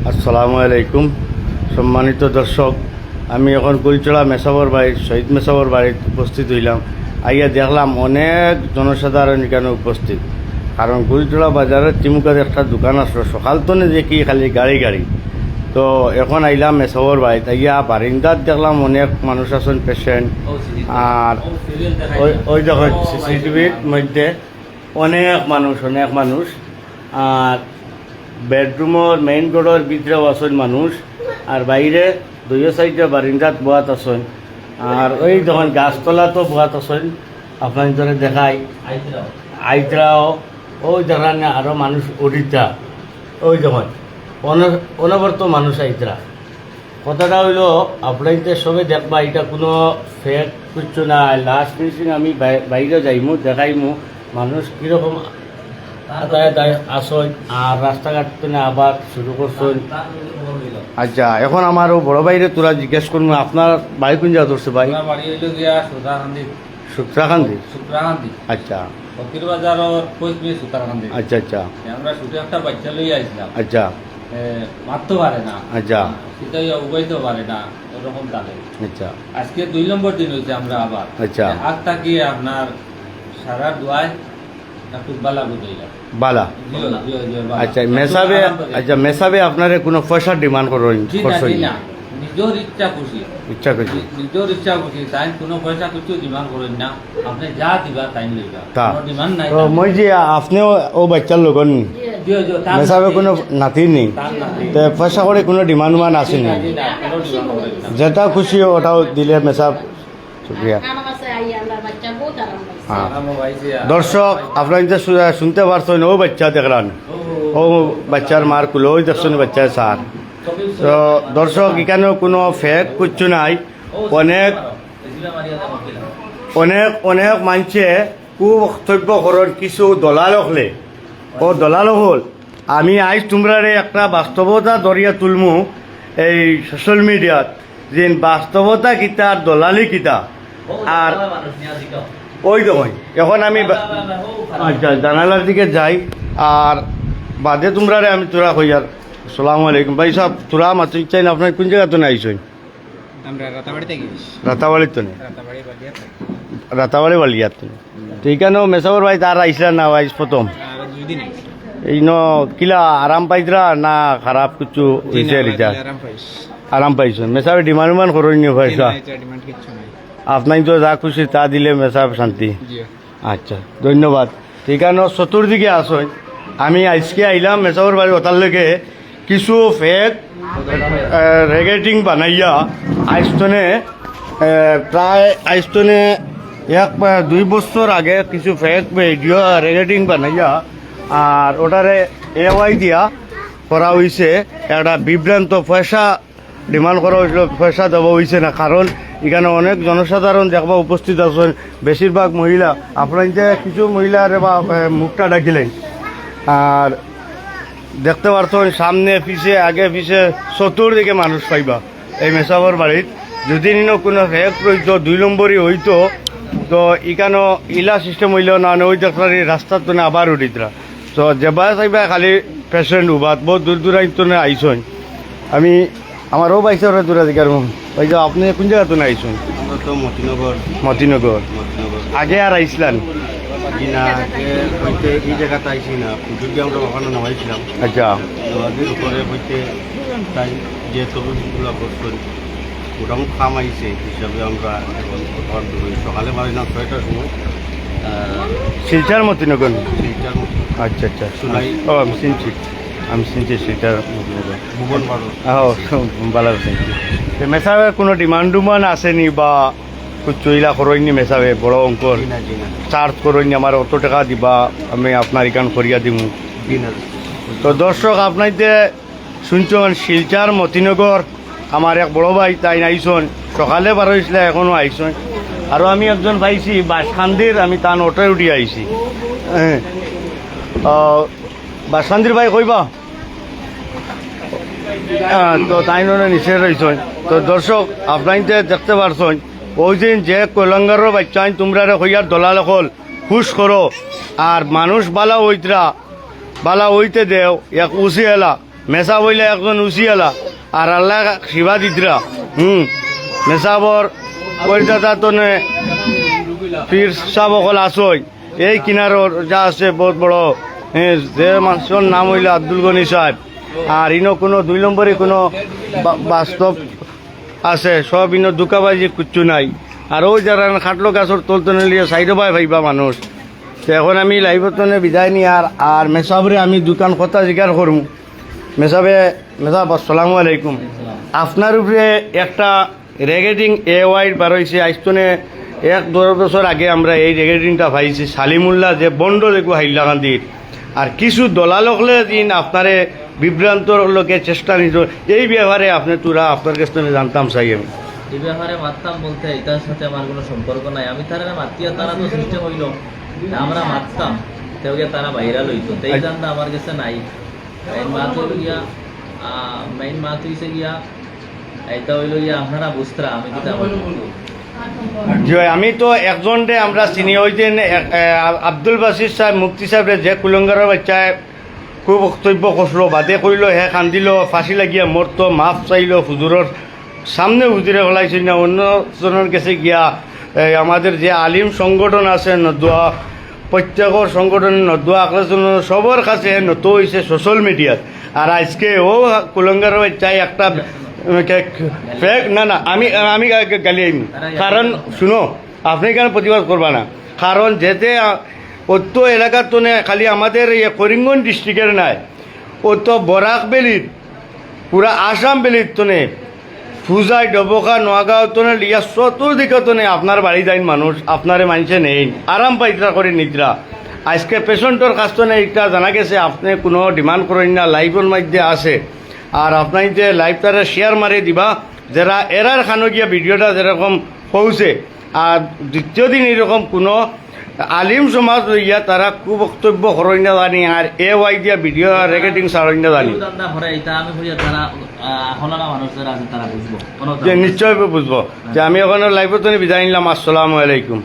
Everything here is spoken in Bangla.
আসসালামু আলাইকুম সম্মানিত দর্শক, আমি এখন কুলচড়া মেসাবর বাড়ির শহীদ মেসাবর বাড়িতে উপস্থিত হইলাম। আইয়া দেখলাম অনেক জনসাধারণ এখানে উপস্থিত, কারণ কুলচড়া বাজারের চিমুকাতে একটা দোকান আসলো। সকাল তো দেখি খালি গাড়ি গাড়ি, তো এখন আইলাম মেসাবর বাড়িতে। আইয়া বারিন্দাত দেখলাম অনেক মানুষ আছেন, পেশেন্ট। আর ওই দেখো সিসিটিভির মধ্যে অনেক মানুষ। আর বেডরুমের মেইন রোডের ভিতরেও আছেন মানুষ, আর বাইরে দুই সাইডে বারিন্দাত বোয়াত আছেন। আর ওই যখন গাছতলাতেও বোয়াত আছেন, আপনার ধরে দেখায় আইতরাও ওই দেখান আরও মানুষ উঠিতা। ওই যখন অনবর্ত মানুষ আইতরা। কথাটা হইল আপনাদের সবে দেখবা, এটা কোনো ফেক কিছু নাই। লাস্ট ফিনিশিং আমি বাইরে যাইমু, দেখাইমু মানুষ কীরকম আসন আর রাস্তাঘাট আবার শুরু করছেন। আচ্ছা, এখন আমার বড় ভাইরে তোরা জিজ্ঞেস করবো, আপনার বাড়ি কোন জায়গা ধরছে ভাই? সূত্রাকান্দি। আচ্ছা আচ্ছা আচ্ছা আমরা শুধু একটা বাচ্চা লই আইছিলাম। আচ্ছা মারতে পারে না। আচ্ছা সেটাই উগাইতে পারে না, ওরকম তাদের। আচ্ছা আজকে 2 নম্বর দিন হয়েছে আমরা আবার। আচ্ছা আজ থাকি আপনার সারা দোয়ায় একটু বালা বুঝাইলাম। বালা। আচ্ছা মেসাবে, আচ্ছা মেসাবে আপনারে কোনো পয়সা ডিমান্ড করেন? নিজের ইচ্ছা খুশি নিজের ইচ্ছা খুশি, তাই কোনো পয়সা কিছু ডিমান্ড করেন না। আপনি যা দিবা তাই লইবা, কোনো ডিমান্ড নাই। তো মই যে আপনিও ও বাচ্চার লগন মেসাবে কোনো নাতি নেই, তো পয়সা করে কোনো ডিমান্ড আছে না? যেটা খুশি ওটাও দিলে মেসাব। শুক্রিয়া। দর্শক আপনার যে শুনতে পারছেন, ও বাচ্চা দেখলাম, ও বাচ্চার মার কুলো, ওই দেখছেন বাচ্চার সার। তো দর্শক এখানেও কোনো ফেক কিচ্ছু নাই। অনেক অনেক অনেক মানুষে কুবক্তব্য করেন কিছু দলাল হলে। ও দলাল হল আমি আজ তোমরারে একটা বাস্তবতা দরিয়া তুলমু এই সোশ্যাল মিডিয়াত, যে বাস্তবতা কিতা আর দলালি কিতা। আর ওই দেখুন এখন আমি আচ্ছা জানালার দিকে যাই, আর বাদে তোমরারে আমি তোরা কই। আর আসসালামু আলাইকুম ভাই সাহেব, তোরা মাত্র চাই না, আপনার কোন জায়গা তো আইসই? রাতাবাড়ির তো নেই, রাতাবাড়ি বালিয়ার তো নেই। তো এইখানেও মেসাবর ভাই তার আইসলা না? আইস প্রথম এই ন কিলা আরাম পাইতরা না খারাপ কিছু হয়েছে? আরাম পাইছেন? মেসাবে ডিমান্ড উমান করেনি পয়সা? আপনার তো যা খুশি তা দিলে মেসাব শান্তি। আচ্ছা ধন্যবাদ। ঠিকানো চতুর্দিকে আসুন। আমি আজকে আইলাম মেসাবর বাড়ি ওটার লেগে কিছু ফেক রেগেটিং বানাইয়া আইস্তনে প্রায় আইস্তনে 1-2 বছর আগে কিছু ফেক ভিডিও রেগেটিং বানাইয়া আর ওটারে এওয়াই দিয়া করা হয়েছে। একটা বিভ্রান্ত পয়সা ডিমান্ড করা হয়েছিল, পয়সা দেওয়া হয়েছে না। কারণ এখানে অনেক জনসাধারণ দেখবা উপস্থিত আছেন, বেশিরভাগ মহিলা। আপনার যে কিছু মহিলার বা মুখটা ডাকিলেন, আর দেখতে পারতেন সামনে পিছে আগে পিছে চতুর্দিকে মানুষ পাইবা এই মেসাবর বাড়িত। যদি নিন কোনো ফেক রইতো 2 নম্বরই হইতো, তো এখানে ইলা সিস্টেম হইল না। ওই দেখলার রাস্তার তো আবার উঠিতরা। তো যেবা চাইবা খালি পেশেন্ট উবাত বহুত দূর দূরান্ত আইসন। আমি আমারও পাইছে ওরা দূরা দিকে। আর ওই যে আপনি কোন জায়গা তো আইসন? মতিনগর। আগে আর আইসলেন না? এই জায়গাতে আইসি না, যদি আমরা ওখানে নামাইছিলাম। আচ্ছা নদীর উপরে বইতে তাই যে তরুণগুলো করছেন মোটামুটি খাম আইসে হিসাবে আমরা এখন সকালে মারিলাম 6টার সময় শিলচার মতিনগর। সেইটার মতো আচ্ছা আচ্ছা শুনাই। ও আমি চিনছি শিলচার মতিনগর। ভুবন পাড়ো ভালো চিনছি। মেসাবের কোনো ডিমান্ড ডুমান আসেনি বা চইলা করেননি? মেসাবে বড় অঙ্কর চার্জ করেননি, আমার অত টাকা দিবা আমি আপনার এখান করিয়া দিব? তো দর্শক আপনাইতে শুনছেন শিলচার মতিনগর আমার এক বড় ভাই তাই আইসন, সকালে বার হয়েছিল এখনও আইসন। আরও আমি একজন পাইছি বাসখান্দির, আমি তার অটোয় উঠি আইছি। বাসখান্দির ভাই কইবা? তো তাই নিচে রয়েছেন। তো দর্শক আপনাইতে দেখতে পারছেন ওই দিন যে কলঙ্গারের বাচ্চা তোমরা হইয়ার দলাল হল খুশ করো, আর মানুষ বালা হইতরা বালা হইতে দেও এক উচি এলা মেসা বইলে একজন উচিয়ালা আর আল্লাহ শিবা দিতরা মেসাবর পরিদাতা তনে পীর সাহ অকল আসই এই কিনারর যা আছে বহুত বড় যে মানুষের নাম হইল আব্দুল গনি সাহেব আর ইনো কোনো 2 নম্বরে কোনো বাস্তব আছে সব ইনো দুকাবাজি কিচ্ছু নাই আর ওই যারা খাটলো গাছর তলতনে লিয়ে সাইড বাই ভাইবা মানুষ তো এখন আমি লাইভতনে বিদায় নিয়ে আর মেসাবরে আমি দোকান কথা জিজ্ঞাসা করবো মেসাব আসসালামু আলাইকুম আপনার উপরে একটা রেগেটিং ওয়াইড বার হয়েছে আইস্তনে 1-2 বছর আগে আমরা এই রেগেটিংটা পাইছি সালিমুল্লাহ যে বন্ড দেখো হাইলাকান্দির আর কিছু দলালকলে দিন আপনারে বিভ্রান্তর লোকে চেষ্টা নিত এই ব্যাপারে আপনি তোরা আপনার কাছে জানতাম চাই আমি এই ব্যাপারে মারতাম বলতে এটার সাথে আমার কোনো সম্পর্ক নাই আমি তারা মাতিয়া তারা তো সিস্টেম হইল আমরা মারতাম তেওকে তারা বাইরা লইতো এই জানটা আমার কাছে নাই মেইন মাত হইছে গিয়া এটা হইল গিয়া আপনারা বুঝতরা আমি কিতা আমি তো একজনরে আমরা চিনি হইতেন আব্দুল বাসির সাহেব মুফতি সাহেব যে কুলঙ্গারের বাচ্চায় খুব বক্তব্য করলো বাদে কইল হে কান্দিল ফাঁসি লাগিয়া মরতো মাফ চাইল হুজুরের সামনে হুজুরে হলাইছিল না অন্যজনের কাছে গিয়া আমাদের যে আলিম সংগঠন আছে নদুয়া প্রত্যেকের সংগঠনের নদুয়া আকর্ষণ সবার কাছে নত হয়েছে সোশ্যাল মিডিয়াত আর আজকে ও কুলঙ্গারের বাচ্চায় একটা ফেক না আমি গালি আইনি কারণ শুনো আপনি কেন প্রতিবাদ করবা না কারণ যেতে অত এলাকার তো খালি আমাদের করিমগঞ্জ ডিস্ট্রিক্টের নাই অত বরাক বেলির পুরা আসাম বেলির তো ফুজাই ডবকা নোয়াগাঁও তো লিয়া চতুর্দিকে তো আপনার বাড়ি যাইন মানুষ আপনারে মানুষে নেই আরাম পাইতরা করে নিদ্রা আজকে পেশেন্টর কাছ তো এটা জানা গেছে আপনি কোনো ডিমান্ড করেন না লাইভের মধ্যে আছে আর আপনার যে লাইভ তারা শেয়ার মারি দিবা যারা এরার খানো গিয়া ভিডিওটা যেরকম পৌঁছে আর দ্বিতীয় দিন এরকম কোনো আলিম সমাজ লইয়া তারা কুবক্তব্য করেন না জানি আর ওয়াই দিয়া ভিডিও রেকর্ডিং ছাড়েন না জানি নিশ্চয় বুঝবো যে আমি এখন লাইভত বিদায় নিলাম আসসালামু আলাইকুম।